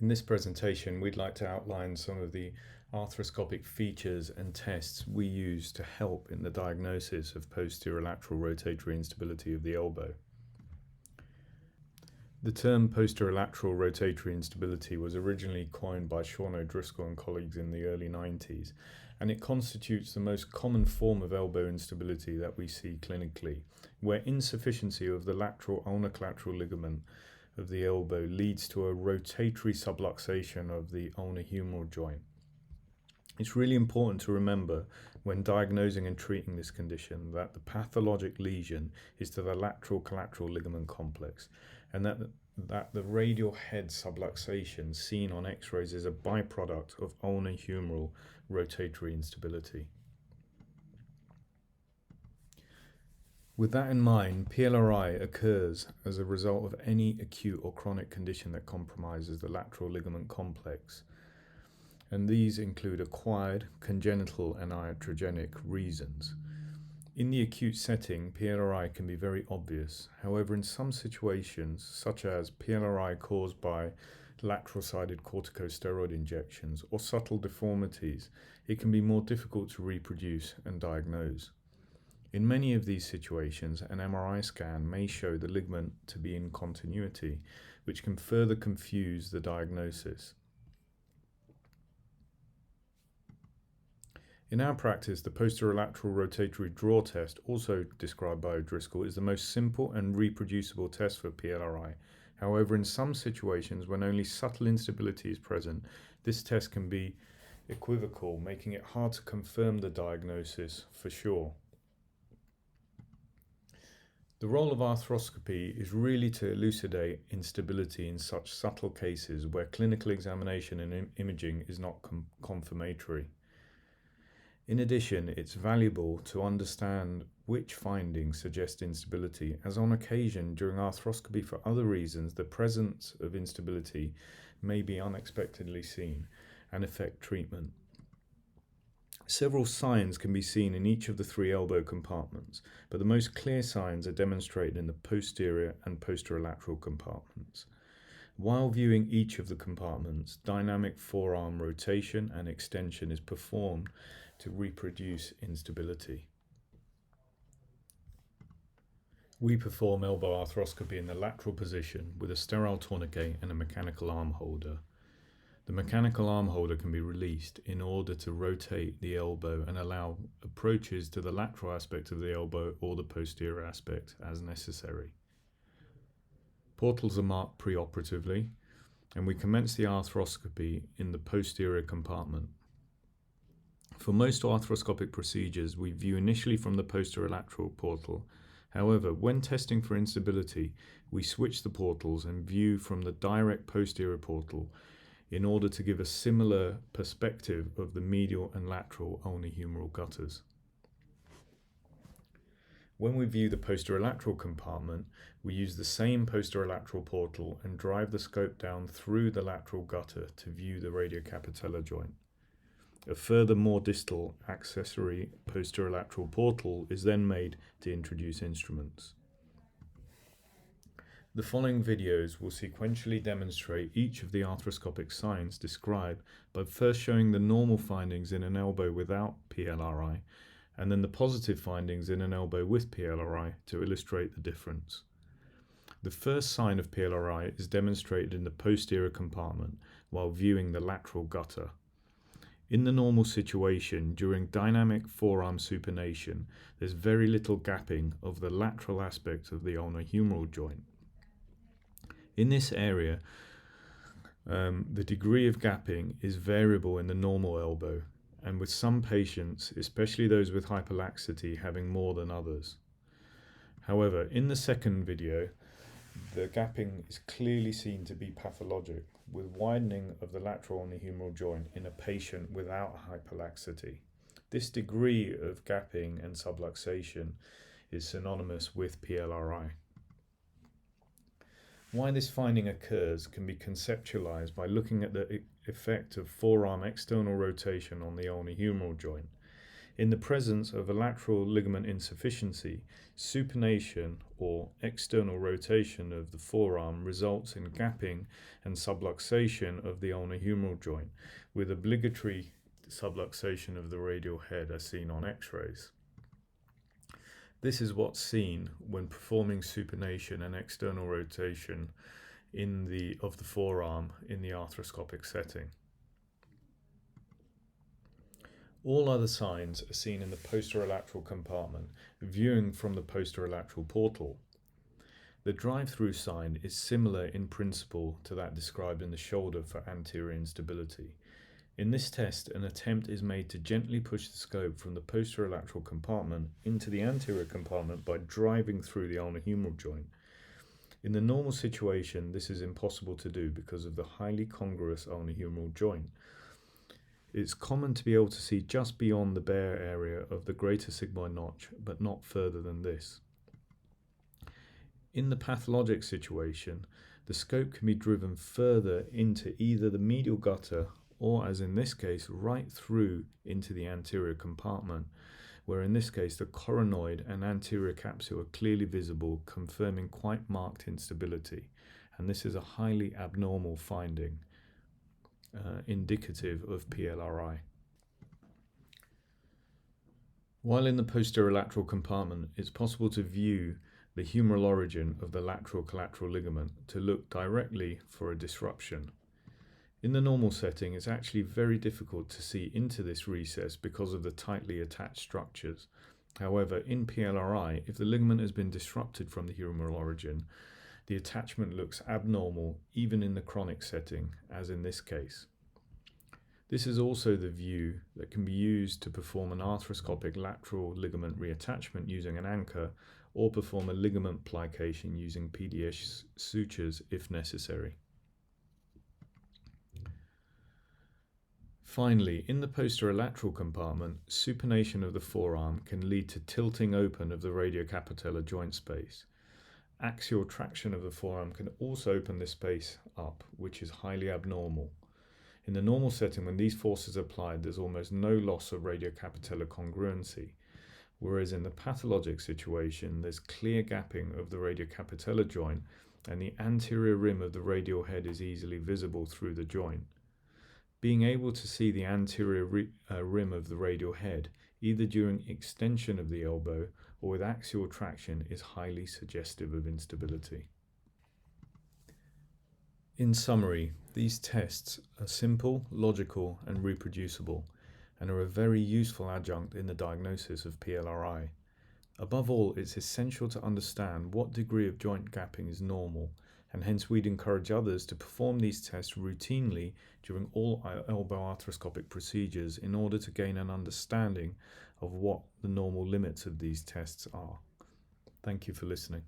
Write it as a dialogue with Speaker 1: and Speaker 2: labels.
Speaker 1: In this presentation, we'd like to outline some of the arthroscopic features and tests we use to help in the diagnosis of posterolateral rotatory instability of the elbow. The term posterolateral rotatory instability was originally coined by Sean O'Driscoll and colleagues in the early 90s, and it constitutes the most common form of elbow instability that we see clinically, where insufficiency of the lateral ulnar collateral ligament of the elbow leads to a rotatory subluxation of the ulnar humeral joint. It's really important to remember when diagnosing and treating this condition that the pathologic lesion is to the lateral collateral ligament complex, and that the radial head subluxation seen on x-rays is a byproduct of ulnar humeral rotatory instability. With that in mind, PLRI occurs as a result of any acute or chronic condition that compromises the lateral ligament complex, and these include acquired, congenital, and iatrogenic reasons. In the acute setting, PLRI can be very obvious. However, in some situations, such as PLRI caused by lateral-sided corticosteroid injections or subtle deformities, it can be more difficult to reproduce and diagnose. In many of these situations, an MRI scan may show the ligament to be in continuity, which can further confuse the diagnosis. In our practice, the posterolateral rotatory draw test, also described by O'Driscoll, is the most simple and reproducible test for PLRI. However, in some situations when only subtle instability is present, this test can be equivocal, making it hard to confirm the diagnosis for sure. The role of arthroscopy is really to elucidate instability in such subtle cases where clinical examination and imaging is not confirmatory. In addition, it's valuable to understand which findings suggest instability, as on occasion during arthroscopy for other reasons the presence of instability may be unexpectedly seen and affect treatment. Several signs can be seen in each of the three elbow compartments, but the most clear signs are demonstrated in the posterior and posterolateral compartments. While viewing each of the compartments, dynamic forearm rotation and extension is performed to reproduce instability. We perform elbow arthroscopy in the lateral position with a sterile tourniquet and a mechanical arm holder. The mechanical arm holder can be released in order to rotate the elbow and allow approaches to the lateral aspect of the elbow or the posterior aspect as necessary. Portals are marked preoperatively, and we commence the arthroscopy in the posterior compartment. For most arthroscopic procedures, we view initially from the posterolateral portal. However, when testing for instability, we switch the portals and view from the direct posterior portal in order to give a similar perspective of the medial and lateral ulnar humeral gutters. When we view the posterolateral compartment, we use the same posterolateral portal and drive the scope down through the lateral gutter to view the radiocapitellar joint. A further more distal accessory posterolateral portal is then made to introduce instruments. The following videos will sequentially demonstrate each of the arthroscopic signs described by first showing the normal findings in an elbow without PLRI, and then the positive findings in an elbow with PLRI to illustrate the difference. The first sign of PLRI is demonstrated in the posterior compartment while viewing the lateral gutter. In the normal situation, during dynamic forearm supination, there's very little gapping of the lateral aspect of the ulnar humeral joint. In this area, the degree of gapping is variable in the normal elbow, and with some patients, especially those with hyperlaxity, having more than others. However, in the second video, the gapping is clearly seen to be pathologic, with widening of the lateral ulnar humeral joint in a patient without hyperlaxity. This degree of gapping and subluxation is synonymous with PLRI. Why this finding occurs can be conceptualized by looking at the effect of forearm external rotation on the ulnar humeral joint. In the presence of a lateral ligament insufficiency, supination or external rotation of the forearm results in gapping and subluxation of the ulnar-humeral joint, with obligatory subluxation of the radial head as seen on X-rays. This is what's seen when performing supination and external rotation of the forearm in the arthroscopic setting. All other signs are seen in the posterolateral compartment, viewing from the posterolateral portal. The drive-through sign is similar in principle to that described in the shoulder for anterior instability. In this test, an attempt is made to gently push the scope from the posterolateral compartment into the anterior compartment by driving through the ulnar-humeral joint. In the normal situation, this is impossible to do because of the highly congruous ulnar-humeral joint. It's common to be able to see just beyond the bare area of the greater sigmoid notch, but not further than this. In the pathologic situation, the scope can be driven further into either the medial gutter or, as in this case, right through into the anterior compartment, where in this case the coronoid and anterior capsule are clearly visible, confirming quite marked instability, and this is a highly abnormal finding, indicative of PLRI. While in the posterolateral compartment, it's possible to view the humeral origin of the lateral collateral ligament to look directly for a disruption. In the normal setting, it's actually very difficult to see into this recess because of the tightly attached structures. However, in PLRI, if the ligament has been disrupted from the humeral origin, the attachment looks abnormal even in the chronic setting, as in this case. This is also the view that can be used to perform an arthroscopic lateral ligament reattachment using an anchor, or perform a ligament plication using PDS sutures if necessary. Finally, in the posterolateral compartment, supination of the forearm can lead to tilting open of the radiocapitellar joint space. Axial traction of the forearm can also open this space up, which is highly abnormal. In the normal setting, when these forces are applied, there's almost no loss of radiocapitellar congruency, whereas in the pathologic situation, there's clear gapping of the radiocapitellar joint, and the anterior rim of the radial head is easily visible through the joint. Being able to see the anterior rim of the radial head, either during extension of the elbow or with axial traction, is highly suggestive of instability. In summary, these tests are simple, logical, and reproducible, and are a very useful adjunct in the diagnosis of PLRI. Above all, it's essential to understand what degree of joint gapping is normal, and hence we'd encourage others to perform these tests routinely during all elbow arthroscopic procedures in order to gain an understanding of what the normal limits of these tests are. Thank you for listening.